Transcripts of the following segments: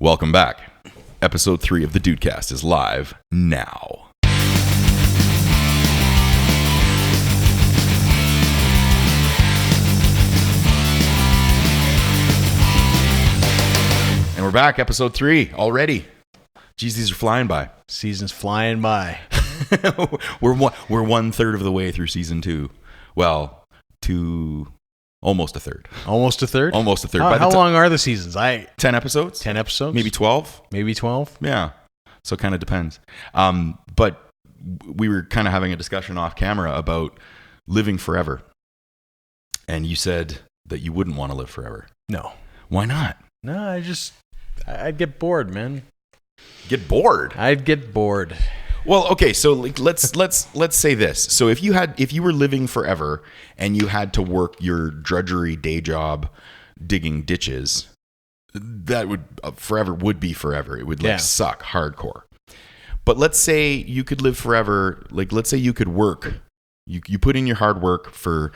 Welcome back. Episode 3 of the Dudecast is live now. And we're back, episode 3 already. Jeez, these are flying by. Season's flying by. We're 1/3 of the way through season 2. Well, almost a third. Almost a third? Almost a third. How long are the seasons? 10 episodes? 10 episodes? Maybe 12? Maybe 12? Yeah. So it kind of depends. But we were kind of having a discussion off camera about living forever. And you said that you wouldn't want to live forever. No. Why not? No, I'd get bored, man. Get bored? I'd get bored. Well, okay, so let's say this. So if you were living forever and you had to work your drudgery day job digging ditches, that would forever would be forever. It would suck hardcore. But let's say you could live forever. Like, let's say you could work. You put in your hard work for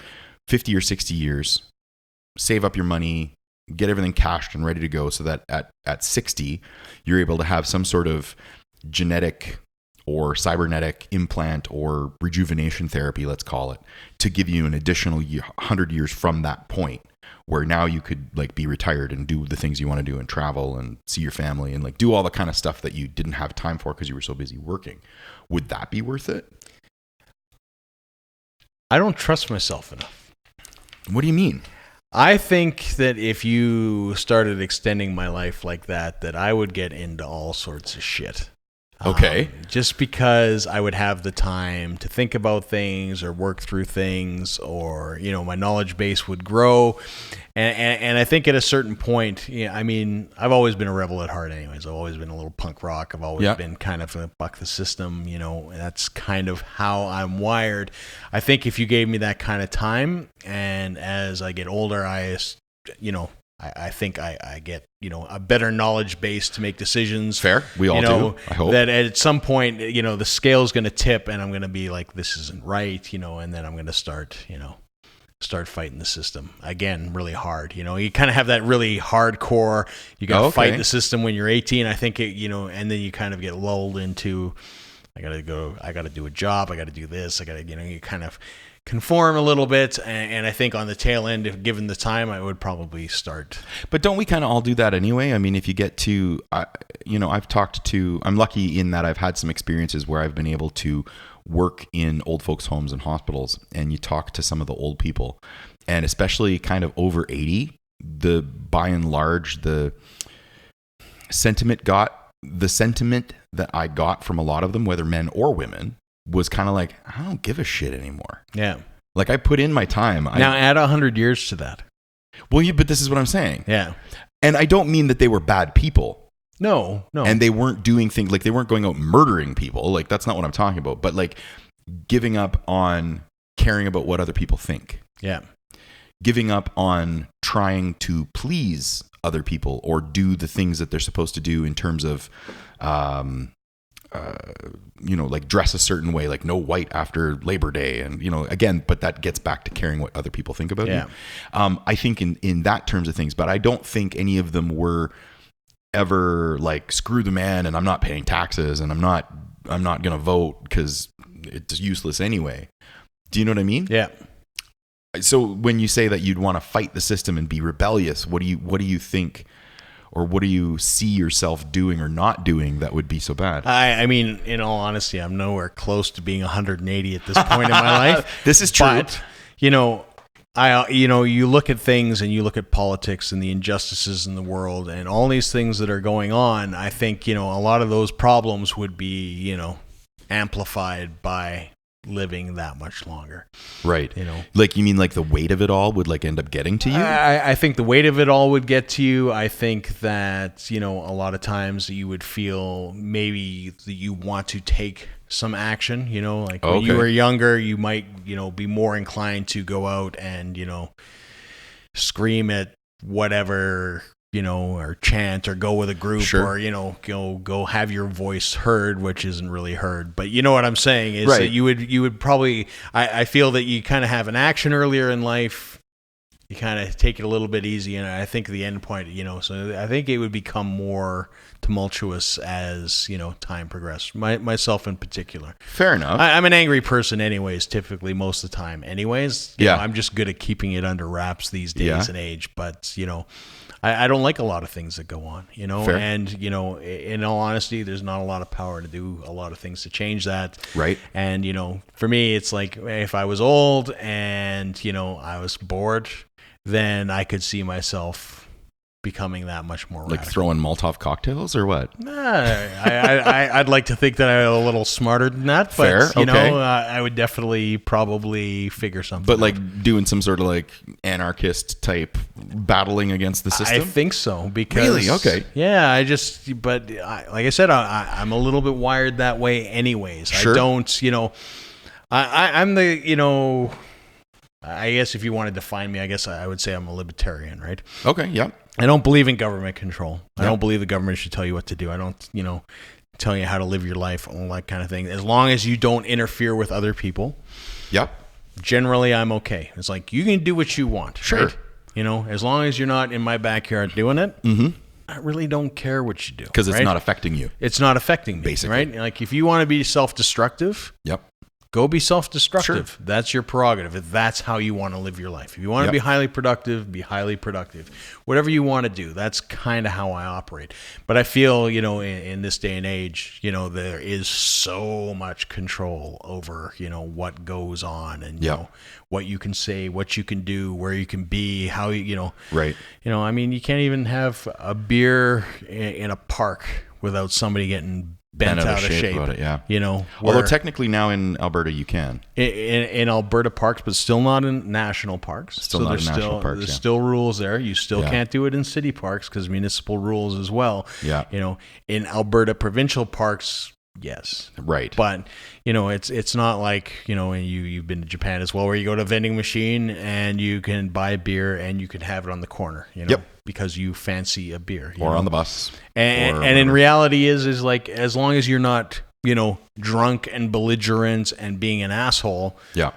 50 or 60 years, save up your money, get everything cashed and ready to go, so that at 60 you're able to have some sort of genetic or cybernetic implant or rejuvenation therapy, let's call it, to give you an additional 100 years from that point, where now you could like be retired and do the things you want to do and travel and see your family and like do all the kind of stuff that you didn't have time for because you were so busy working. Would that be worth it? I don't trust myself enough. What do you mean? I think that if you started extending my life like that I would get into all sorts of shit. Okay. Just because I would have the time to think about things or work through things, or, my knowledge base would grow. And I think at a certain point, I mean, I've always been a rebel at heart anyways. I've always been a little punk rock. I've always been kind of a buck the system, that's kind of how I'm wired. I think if you gave me that kind of time, and as I get older, I think I get, a better knowledge base to make decisions. Fair. We all do. I hope that at some point, the scale's going to tip and I'm going to be like, this isn't right, and then I'm going to start fighting the system again, really hard. You kind of have that really hardcore, you got to fight the system when you're 18. I think and then you kind of get lulled into, I got to do a job. I got to do this. I got to, you kind of conform a little bit, and I think on the tail end, if given the time, I would probably start. But don't we kind of all do that anyway? I mean, if you get to, I'm lucky in that I've had some experiences where I've been able to work in old folks' homes and hospitals, and you talk to some of the old people, and especially kind of over 80, by and large, the sentiment that I got from a lot of them, whether men or women, was kind of like, I don't give a shit anymore. Yeah. Like, I put in my time. Now add 100 years to that. Well, but this is what I'm saying. Yeah. And I don't mean that they were bad people. No. And they weren't doing things, like they weren't going out murdering people. Like, that's not what I'm talking about. But like giving up on caring about what other people think. Yeah. Giving up on trying to please other people or do the things that they're supposed to do in terms of, like dress a certain way, like no white after Labor Day. And, again, but that gets back to caring what other people think about you. I think in that terms of things, but I don't think any of them were ever like, screw the man and I'm not paying taxes and I'm not going to vote because it's useless anyway. Do you know what I mean? Yeah. So when you say that you'd want to fight the system and be rebellious, what do you think, or what do you see yourself doing or not doing that would be so bad? I mean, in all honesty, I'm nowhere close to being 180 at this point in my life. This is true. But, you look at things and you look at politics and the injustices in the world and all these things that are going on. I think, a lot of those problems would be, amplified by living that much longer. Right. Like, you mean like the weight of it all would like end up getting to you? I think the weight of it all would get to you. I think that, a lot of times you would feel maybe that you want to take some action, like when you were younger, you might, be more inclined to go out and, scream at whatever, or chant or go with a group, or, go have your voice heard, which isn't really heard. But you know what I'm saying is that you would probably, I feel that you kind of have an action earlier in life you kind of take it a little bit easy, and I think the end point, so I think it would become more tumultuous as time progressed. Myself in particular. Fair enough. I'm an angry person, anyways. Typically, most of the time, anyways. I'm just good at keeping it under wraps these days and age. But I don't like a lot of things that go on. Fair. And in all honesty, there's not a lot of power to do a lot of things to change that. Right. And for me, it's like if I was old and I was bored, then I could see myself becoming that much more radical. Like throwing Molotov cocktails or what? I'd like to think that I'm a little smarter than that, but Fair, okay. I would definitely probably figure something But out. like doing some sort of like anarchist type battling against the system? I think so, because Really? Okay. Yeah, like I said, I'm a little bit wired that way anyways. Sure. I don't, I'm the, I guess if you want to define me, I guess I would say I'm a libertarian, right? Okay, yeah. I don't believe in government control. I Yep. don't believe the government should tell you what to do. I don't, tell you how to live your life, all that kind of thing. As long as you don't interfere with other people, Yep. generally I'm okay. It's like, you can do what you want. Sure. Right? As long as you're not in my backyard doing it, I really don't care what you do. Because it's right? not affecting you. It's not affecting me, Basically. right? Like, if you want to be self-destructive, Yep. go be self-destructive. Sure. That's your prerogative. If that's how you want to live your life. If you want to Yep. be highly productive, be highly productive. Whatever you want to do, that's kind of how I operate. But I feel, in this day and age, there is so much control over, what goes on and, Yep. what you can say, what you can do, where you can be, how you. Right. I mean, you can't even have a beer in a park without somebody getting bent out of shape about it, yeah. Where Although technically now in Alberta you can. in Alberta parks, but still not in national parks. Still not in national parks, There's yeah. still rules there. You still Yeah. can't do it in city parks because municipal rules as well. Yeah. In Alberta provincial parks, yes. Right. But it's not like and you've been to Japan as well, where you go to a vending machine and you can buy a beer and you can have it on the corner. Yep. Because you fancy a beer. Or on the bus. And or in whatever. reality is like, as long as you're not drunk and belligerent and being an asshole, Yeah.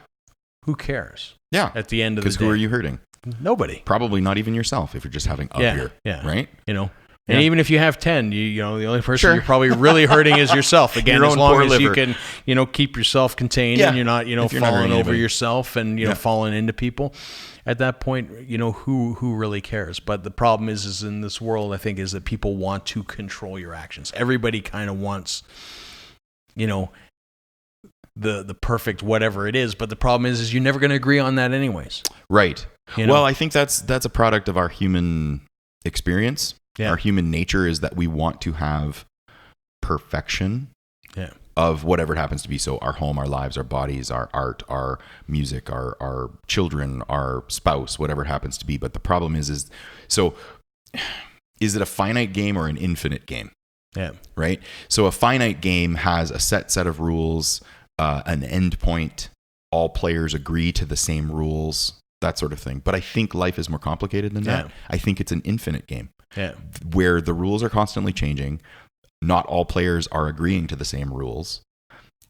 who cares? Yeah. At the end of the Because day, who are you hurting? Nobody. Probably not even yourself if you're just having a beer. Yeah. Right? And Yeah. even if you have 10, the only person Sure. you're probably really hurting is yourself. Again, Your as own long poor as you liver. can, keep yourself contained Yeah. and you're not, If you're not falling hurting over anybody. yourself and, Yeah. falling into people. At that point, who really cares? But the problem is in this world, I think, is that people want to control your actions. Everybody kind of wants, the perfect whatever it is. But the problem is you're never going to agree on that anyways. Right. You know? Well, I think that's a product of our human experience. Yeah. Our human nature is that we want to have perfection Yeah. of whatever it happens to be. So our home, our lives, our bodies, our art, our music, our children, our spouse, whatever it happens to be. But the problem is it a finite game or an infinite game? Yeah. Right? So a finite game has a set of rules, an end point. All players agree to the same rules, that sort of thing. But I think life is more complicated than that. Yeah. I think it's an infinite game Yeah. where the rules are constantly changing. Not all players are agreeing to the same rules.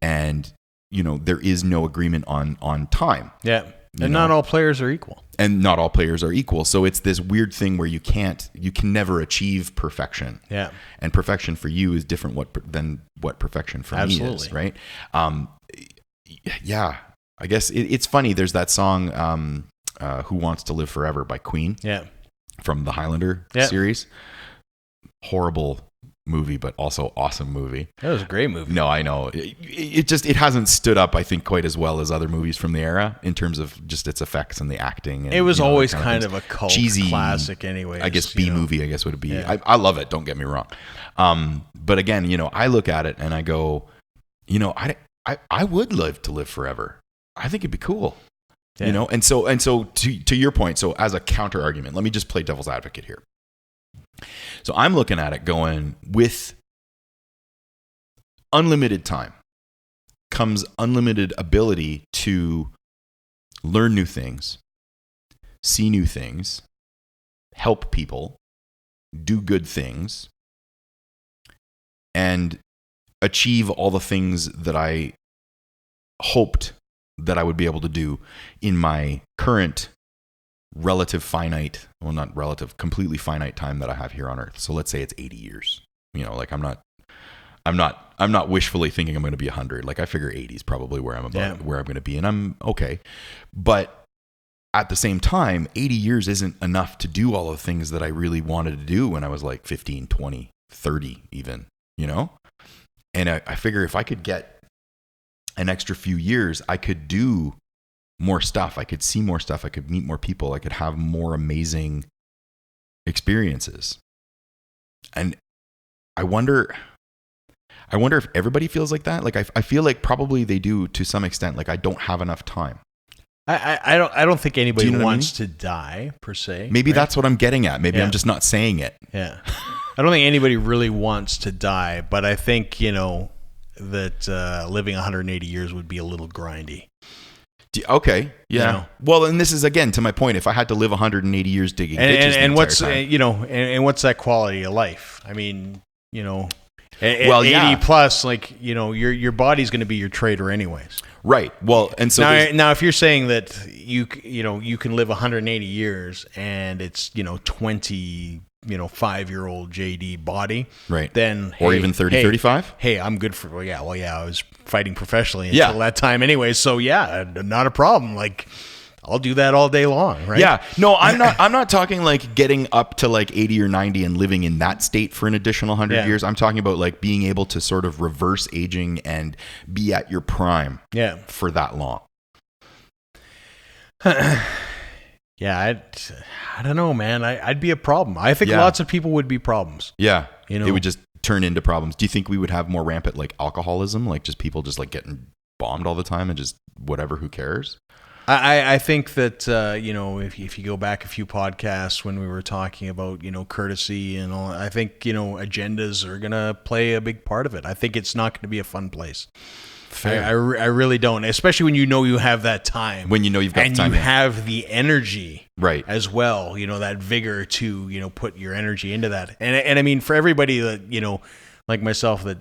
And, there is no agreement on time. Yeah. You And know? not all players are equal. And not all players are equal. So it's this weird thing where you can never achieve perfection. Yeah. And perfection for you is different than what perfection for me is, Absolutely. right? Yeah. I guess it's funny. There's that song, Who Wants to Live Forever by Queen Yeah. from the Highlander Yeah. series. Horrible movie, but also awesome movie. That was a great movie. No, I know. It hasn't stood up, I think, quite as well as other movies from the era in terms of just its effects and the acting. And, It was always that kind things. of a cult Cheesy, classic anyway. I guess B movie, I guess would be. Yeah. I love it. Don't get me wrong. But again, I look at it and I go, I would live forever. I think it'd be cool. Yeah. And so to your point, so as a counter argument, let me just play devil's advocate here. So I'm looking at it going, with unlimited time comes unlimited ability to learn new things, see new things, help people, do good things, and achieve all the things that I hoped that I would be able to do in my current relative finite, well, not relative, completely finite time that I have here on Earth. So let's say it's 80 years. You know, like I'm not wishfully thinking I'm going to be 100. Like I figure 80 is probably where I'm going to be, and I'm okay. But at the same time, 80 years isn't enough to do all the things that I really wanted to do when I was like 15, 20, 30 even, you know? And I figure if I could get an extra few years, I could do more stuff. I could see more stuff. I could meet more people. I could have more amazing experiences. And I wonder if everybody feels like that. Like I feel like probably they do to some extent. Like I don't have enough time. I don't think anybody wants to die per se. Maybe that's what I'm getting at. Maybe I'm just not saying it. Yeah. I don't think anybody really wants to die, but I think, you know, that living 180 years would be a little grindy. Okay. Yeah. You know? Well, and this is again to my point. If I had to live 180 years digging ditches, and what's time, you know, and what's that quality of life? I mean, you know, well, 80 plus, like, you know, your body's going to be your trader anyways. Right. Well, and so now if you're saying that you can live 180 years and it's, you know, 20, you know, 5-year-old JD body, right? Then or even 30, 35. Hey, I'm good for I was fighting professionally until that time anyway. So yeah, not a problem. Like I'll do that all day long, right? Yeah. No, I'm not talking like getting up to like 80 or 90 and living in that state for an additional 100 years. I'm talking about like being able to sort of reverse aging and be at your prime for that long. Yeah, I don't know, man. I'd be a problem. I think lots of people would be problems. Yeah. You know, it would just turn into problems. Do you think we would have more rampant like alcoholism, like just people just like getting bombed all the time and just whatever, who cares? I think that, you know, if you go back a few podcasts when we were talking about, you know, courtesy and all, I think, you know, agendas are going to play a big part of it. I think it's not going to be a fun place. Fair. I really don't, especially when you know you have that time. When you know you've got and time. And you have the energy right as well, you know, that vigor to, you know, put your energy into that. And I mean, for everybody that, you know, like myself that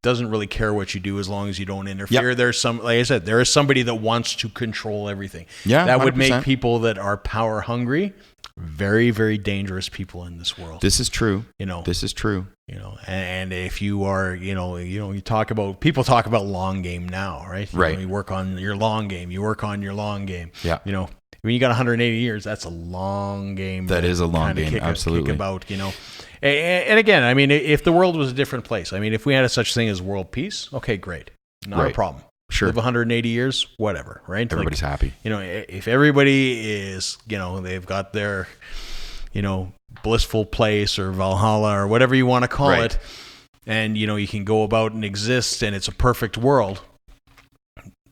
doesn't really care what you do as long as you don't interfere. There's some, like I said, there is somebody that wants to control everything. Yeah, that would 100%. Make people that are power hungry very, very dangerous people in this world. This is true. You know, this is true. You know, and if you are, you talk about, people talk about long game now, right? Right. You work on your long game. You work on your long game. Yeah. You know, when you got 180 years, that's a long game. That is a long game. Absolutely. Kick about, you know. And again, I mean, if the world was a different place, I mean, if we had a such thing as world peace, okay, great. Not a problem. Sure. Live 180 years, whatever, right? Everybody's happy. You know, if everybody is, you know, they've got their, you know, blissful place or Valhalla or whatever you want to call it, and, you know, you can go about and exist and it's a perfect world,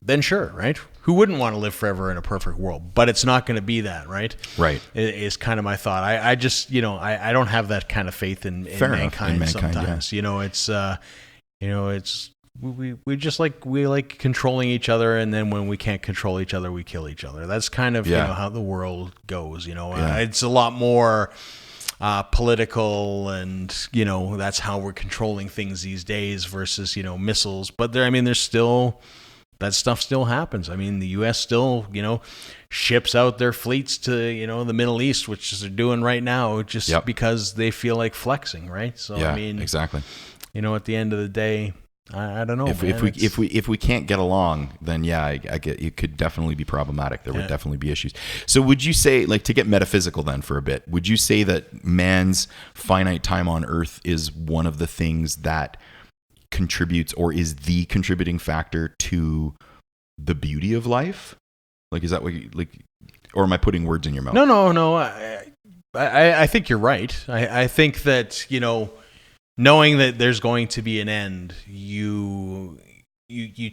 then sure, right? Who wouldn't want to live forever in a perfect world? But it's not going to be that, right? Right. Is kind of my thought. I just, you know, I don't have that kind of faith in mankind sometimes. Yeah. You know, it's, you know, it's, we just like, we like controlling each other, and then when we can't control each other, we kill each other. That's kind of you know how the world goes. You know, it's a lot more political, and you know that's how we're controlling things these days versus missiles. But there, I mean, there's still that stuff still happens. I mean, the U.S. still ships out their fleets to the Middle East, which they're doing right now, just because they feel like flexing, right? So I mean, exactly. At the end of the day. I don't know. If we can't get along, then I get it could definitely be problematic. There would definitely be issues. So would you say, like, to get metaphysical then for a bit, would you say that man's finite time on Earth is one of the things that contributes, or is the contributing factor to the beauty of life? Like, is that what you like, or am I putting words in your mouth? No. I think you're right. I think that knowing that there's going to be an end, you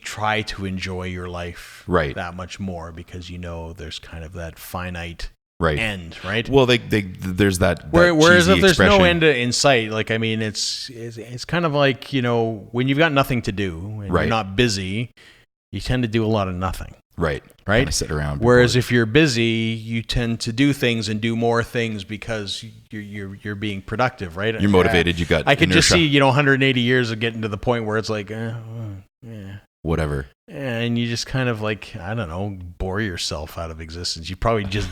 try to enjoy your life that much more, because there's kind of that finite end, right? Well, there's that whereas if there's expression. No end in sight, like, I mean, it's kind of like when you've got nothing to do and you're not busy, you tend to do a lot of nothing. Right. Kind of sit around. Whereas if you're busy, you tend to do things and do more things because you're being productive, right? You're motivated. You got. I could just see 180 years of getting to the point where it's like, whatever. And you just kind of like, I don't know, bore yourself out of existence. You probably just,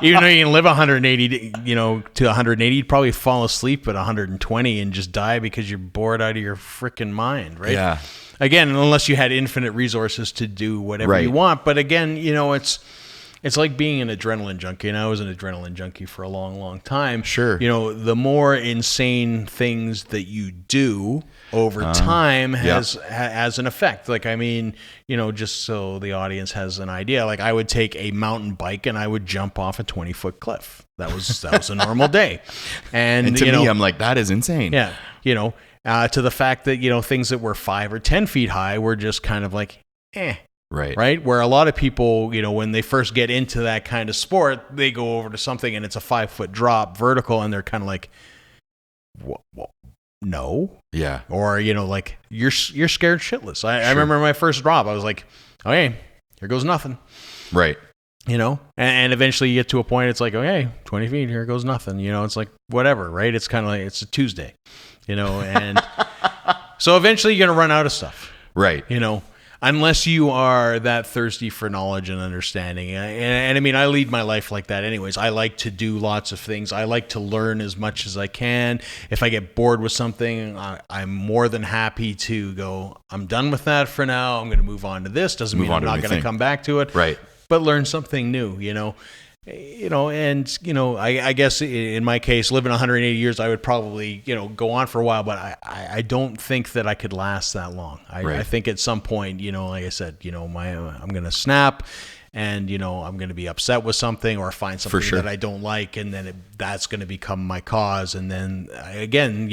even though you can live 180, to 180, you'd probably fall asleep at 120 and just die because you're bored out of your freaking mind, right? Yeah. Again, unless you had infinite resources to do whatever you want. But again, it's like being an adrenaline junkie, and I was an adrenaline junkie for a long, long time. Sure. The more insane things that you do over time has an effect. Like, I mean, just so the audience has an idea, like I would take a mountain bike and I would jump off a 20-foot cliff. That was a normal day. And to me, I'm like, that is insane. Yeah. To the fact that, things that were 5 or 10 feet high were just kind of like, Right. Where a lot of people, when they first get into that kind of sport, they go over to something and it's a 5-foot drop vertical and they're kind of like, what? No. Yeah. Or, like you're scared shitless. I remember my first drop. I was like, okay, here goes nothing. Right. And eventually you get to a point, it's like, okay, 20 feet, here goes nothing. It's like, whatever, right? It's kind of like, it's a Tuesday, and so eventually you're going to run out of stuff. Right. Unless you are that thirsty for knowledge and understanding. And I mean, I lead my life like that anyways. I like to do lots of things. I like to learn as much as I can. If I get bored with something, I'm more than happy to go, I'm done with that for now. I'm going to move on to this. Doesn't mean I'm not going to come back to it. Right. But learn something new, I guess in my case, living 180 years, I would probably, go on for a while, but I don't think that I could last that long. I think at some point, like I said, I'm going to snap and, I'm going to be upset with something or find something that I don't like. And then that's going to become my cause. And then again,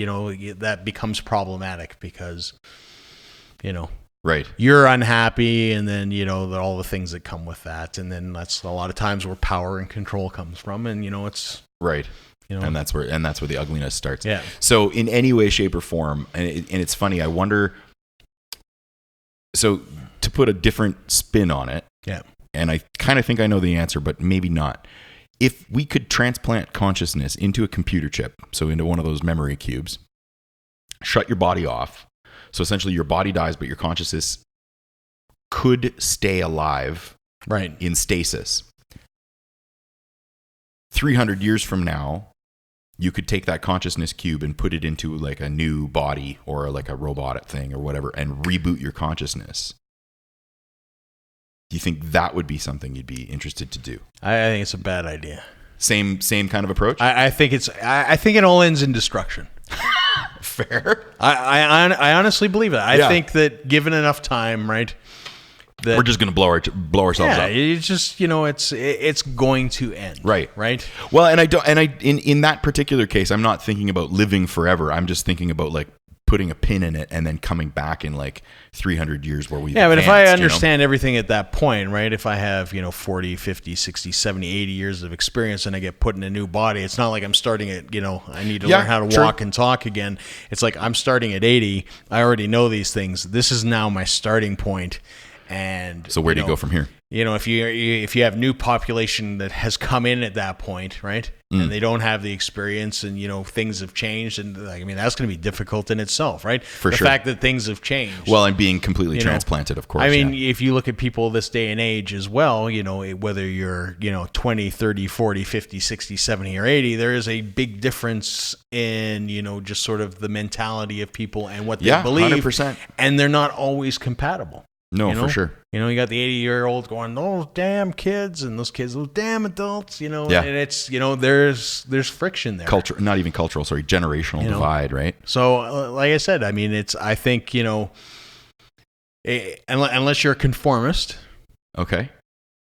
that becomes problematic because, right, you're unhappy, and then all the things that come with that, and then that's a lot of times where power and control comes from, and it's right, and that's where the ugliness starts. Yeah. So in any way, shape, or form, and it's funny. I wonder. So to put a different spin on it, and I kind of think I know the answer, but maybe not. If we could transplant consciousness into a computer chip, so into one of those memory cubes, shut your body off. So essentially your body dies, but your consciousness could stay alive in stasis. 300 years from now, you could take that consciousness cube and put it into like a new body or like a robotic thing or whatever and reboot your consciousness. Do you think that would be something you'd be interested to do? I think it's a bad idea. Same kind of approach? I think it all ends in destruction. Fair. I honestly believe that. I think that given enough time, right, that we're just going to blow ourselves up. It's just it's going to end. Right. Well, in that particular case, I'm not thinking about living forever. I'm just thinking about like putting a pin in it and then coming back in like 300 years where we but if I understand everything at that point, right, if I have 40, 50, 60, 70, 80 years of experience and I get put in a new body, it's not like I'm starting at I need to learn how to walk and talk again. It's like I'm starting at 80. I already know these things. This is now my starting point. And so where do you go from here? If you have new population that has come in at that point, right, and they don't have the experience, and things have changed, and I mean that's going to be difficult in itself, right? For the sure. fact that things have changed. Well, and being completely transplanted, of course. I mean, if you look at people this day and age as well, whether you're 20, 30, 40, 50, 60, 70, or 80, there is a big difference in just sort of the mentality of people and what they believe, 100%. And they're not always compatible. No, for sure. You got the 80-year-olds going, those damn kids, and those kids, those damn adults, and it's, there's friction there. Not even cultural, sorry, generational divide, right? So, like I said, I mean, I think, unless you're a conformist, okay,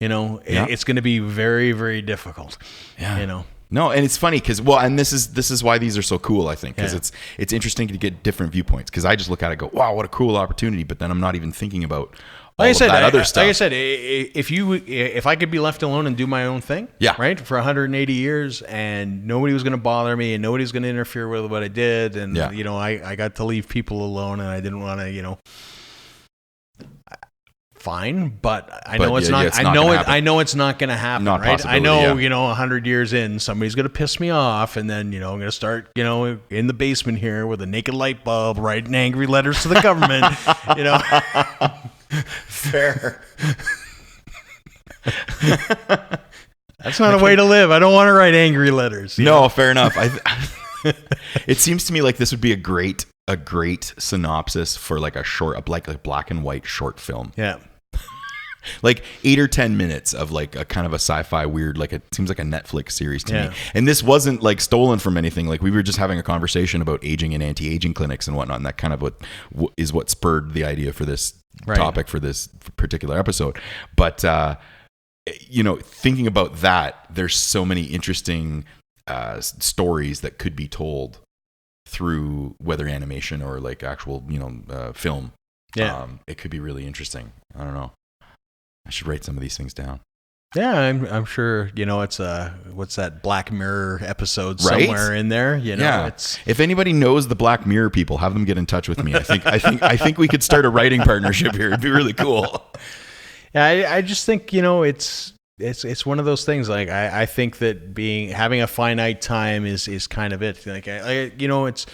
it's going to be very, very difficult. Yeah. No, and it's funny because and this is why these are so cool. I think because it's interesting to get different viewpoints. Because I just look at it and go, wow, what a cool opportunity. But then I'm not even thinking about all of that other stuff. Like I said, if I could be left alone and do my own thing, right, for 180 years, and nobody was going to bother me, and nobody was going to interfere with what I did, and I got to leave people alone, and I didn't want to, fine, but I know it's not. I know it's not going to happen. Right? I know 100 years in, somebody's going to piss me off, and then I'm going to start in the basement here with a naked light bulb, writing angry letters to the government. Fair. That's not a way to live. I don't want to write angry letters. No, fair enough. It seems to me like this would be a great synopsis for like a black and white short film. Yeah. Like 8 or 10 minutes of like a kind of a sci-fi weird, like it seems like a Netflix series to me. And this wasn't like stolen from anything. Like we were just having a conversation about aging and anti-aging clinics and whatnot. And that kind of what spurred the idea for this topic for this particular episode. But, thinking about that, there's so many interesting stories that could be told through whether animation or like actual, film. Yeah. It could be really interesting. I don't know. I should write some of these things down. Yeah, I'm sure. It's what's that Black Mirror episode somewhere in there? It's if anybody knows the Black Mirror people, have them get in touch with me. I think we could start a writing partnership here. It'd be really cool. Yeah, I just think it's one of those things. Like I think that having a finite time is kind of it. Like it's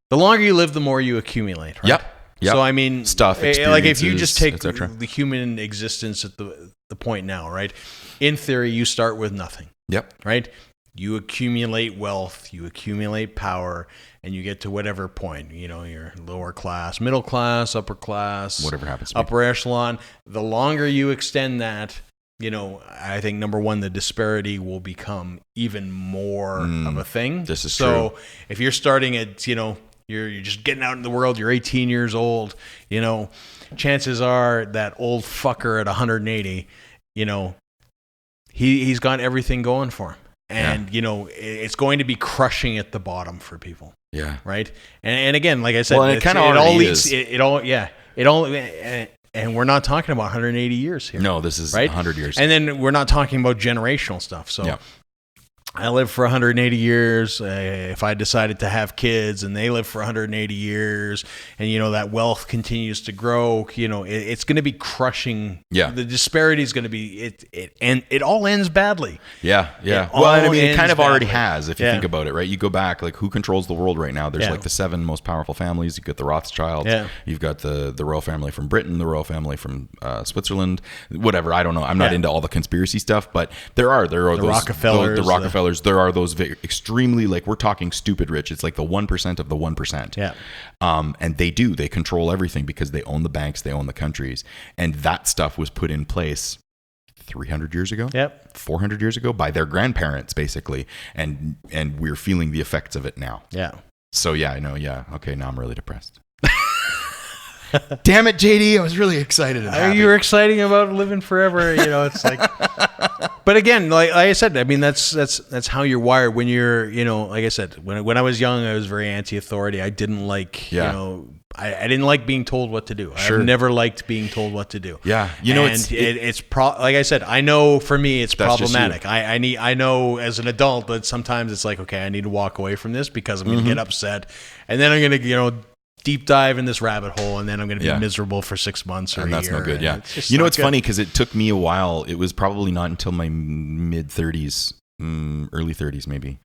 the longer you live, the more you accumulate. Right? Yep. So I mean, stuff, like if you just take the human existence at the point now, right? In theory, you start with nothing. Yep. Right? You accumulate wealth, you accumulate power, and you get to whatever point, you're lower class, middle class, upper class, whatever happens to upper echelon. The longer you extend that, I think number one, the disparity will become even more of a thing. This is so true. If you're starting at, you're just getting out in the world, you're 18 years old, chances are that old fucker at 180, he's got everything going for him. And, it's going to be crushing at the bottom for people. Yeah. Right. And again, like I said, well, it all leads. And we're not talking about 180 years here. No, this is right? 100 years. And then we're not talking about generational stuff. So I live for 180 years. If I decided to have kids and they live for 180 years and, that wealth continues to grow, it's going to be crushing. Yeah. The disparity is going to be, and it all ends badly. Yeah. Yeah. Well, I mean, it kind of already has, if you think about it, right? You go back, like who controls the world right now? There's like the 7 most powerful families. You've got the Rothschilds. Yeah. You've got the royal family from Britain, the royal family from Switzerland, whatever. I don't know. I'm not into all the conspiracy stuff, but there are the those Rockefellers. The Rockefellers. There are those extremely, like, we're talking stupid rich. It's like the 1% of the 1%. Yeah. And they control everything because they own the banks, they own the countries. And that stuff was put in place 300 years ago, 400 years ago by their grandparents, basically. And we're feeling the effects of it now. Yeah. So yeah, I know. Yeah. Okay. Now I'm really depressed. Damn it, JD. I was really excited. You were excited about living forever. It's like, but again, like I said, I mean, that's how you're wired when you're, like I said, when I was young, I was very anti-authority. I didn't like, I didn't like being told what to do. Sure. I've never liked being told what to do. Yeah. It's like I said, I know for me, it's problematic. I know as an adult that sometimes it's like, okay, I need to walk away from this because I'm going to get upset. And then I'm going to, deep dive in this rabbit hole, and then I'm going to be miserable for 6 months or a year. And that's no good. Yeah. It's funny because it took me a while. It was probably not until my mid 30s, early 30s maybe,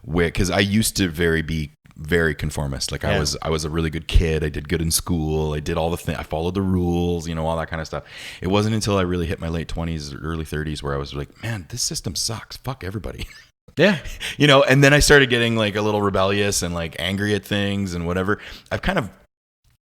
because I used to be very conformist. Like I was a really good kid. I did good in school. I did all the things. I followed the rules, all that kind of stuff. It wasn't until I really hit my late 20s, early 30s where I was like, man, this system sucks. Fuck everybody. Yeah. And then I started getting like a little rebellious and like angry at things and whatever. I've kind of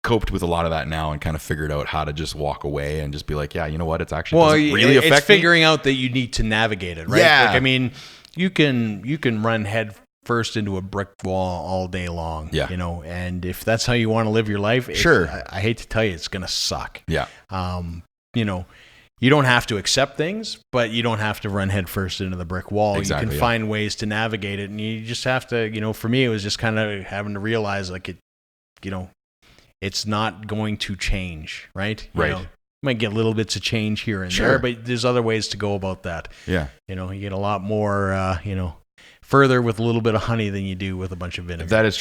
coped with a lot of that now and kind of figured out how to just walk away and just be like, yeah, you know what? It's actually doesn't really affect me. It's figuring out that you need to navigate it, right? Yeah. Like, I mean, you can run head first into a brick wall all day long, and if that's how you want to live your life, sure. I hate to tell you, it's going to suck. Yeah. You don't have to accept things, but you don't have to run head first into the brick wall. Exactly, you can find ways to navigate it, and you just have to, for me, it was just kind of having to realize like it's not going to change, right? Right. You might get little bits of change here and there, but there's other ways to go about that. Yeah. You get a lot more, further with a little bit of honey than you do with a bunch of vinegar. That is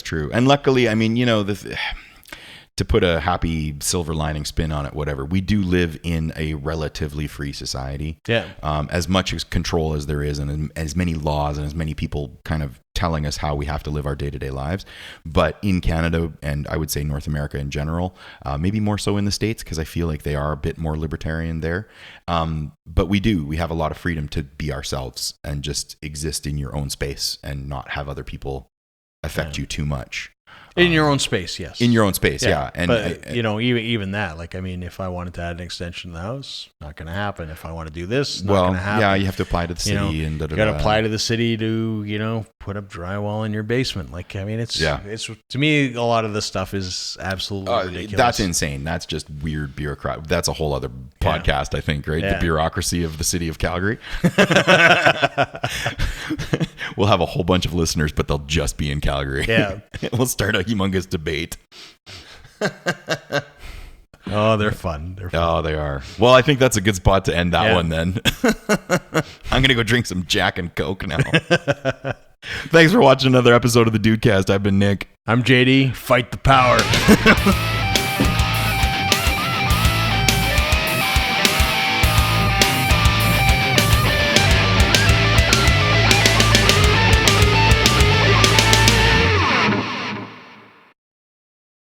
true. And luckily, I mean, to put a happy silver lining spin on it, whatever, we do live in a relatively free society. Yeah. As much as control as there is, and as many laws and as many people kind of telling us how we have to live our day-to-day lives. But in Canada, and I would say North America in general, maybe more so in the States, because I feel like they are a bit more libertarian there. But we have a lot of freedom to be ourselves and just exist in your own space and not have other people affect you too much. In your own space, yes. In your own space, yeah. And but even that, like, I mean, if I wanted to add an extension to the house, not going to happen. If I want to do this, not going to happen. Yeah, you have to apply to the city, and you got to apply to the city to put up drywall in your basement. Like, I mean, it's to me, a lot of this stuff is absolutely ridiculous. That's insane. That's just weird bureaucrat. That's a whole other podcast, I think, right? Yeah. The bureaucracy of the city of Calgary. We'll have a whole bunch of listeners, but they'll just be in Calgary. Yeah. We'll start a humongous debate. Oh, they're fun. Oh, they are. Well, I think that's a good spot to end that one then. I'm going to go drink some Jack and Coke now. Thanks for watching another episode of the Dudecast. I've been Nick. I'm JD. Fight the power.